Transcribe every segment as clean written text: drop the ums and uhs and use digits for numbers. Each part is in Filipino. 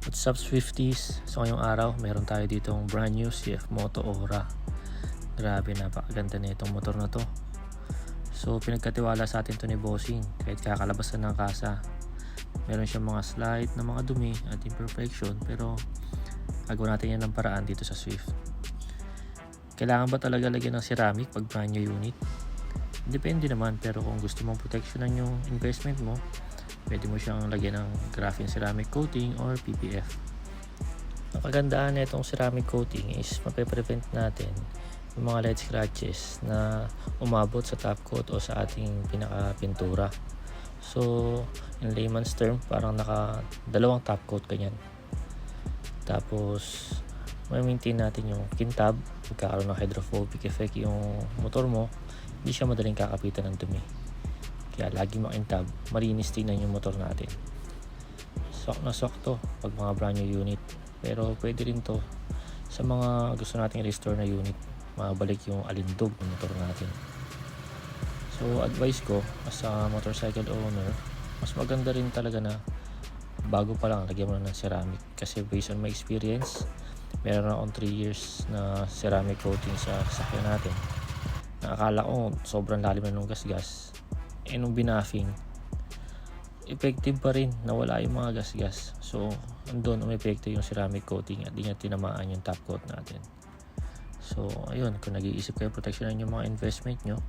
What's up Swifties? So ngayong araw meron tayo ditong brand new CF Moto Aura. Grabe, napakaganda na itong motor na to. So pinagkatiwala sa atin to ni Bossing kahit kakalabasan ng kasa. Meron siyang mga slight na mga dumi at imperfection, pero gagawa natin yan ng paraan dito sa Swift. Kailangan ba talaga lagyan ng ceramic pag brand new unit? Depende naman, pero kung gusto mong proteksyonan yung investment mo, pwede mo siyang lagyan ng graphene ceramic coating or PPF. Ang kagandahan na itong ceramic coating is mape-prevent natin yung mga light scratches na umabot sa top coat o sa ating pinaka-pintura. So, in layman's term, parang dalawang top coat ganyan. Tapos, ma-maintain natin yung kintab, magkakaroon ng hydrophobic effect yung motor mo, hindi siya madaling kakapitan ng dumi. Kaya lagi makintab, malinis tingnan yung motor natin. Sok na sok to pag mga brand new unit. Pero pwede rin to sa mga gusto nating restore na unit, mabalik yung alindog ng motor natin. So advice ko as a motorcycle owner, mas maganda rin talaga na bago pa lang lagyan mo na ng ceramic. Kasi based on my experience, meron akong 3 years na ceramic coating sa sasakyan natin. Nakakala ko sobrang lalim na nung gasgas. Nung binafing, effective pa rin, nawala yung mga gasgas. So andun umepekto yung ceramic coating at di niya tinamaan yung top coat natin. So ayun, kung nag-iisip kayo proteksyonan yung mga investment nyo,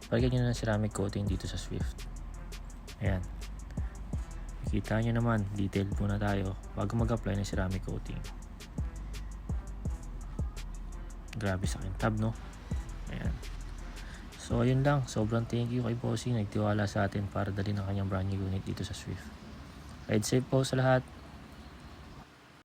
palagyan nyo ng ceramic coating dito sa Swift. Ayan, kita nyo naman, detailed muna tayo bago mag-apply ng ceramic coating. Grabe sa kintab, no? Ayan. So ayun lang, sobrang thank you kay Bossing, nagtiwala sa atin para dali ng kanyang brand new unit dito sa Swift. Ride safe po sa lahat.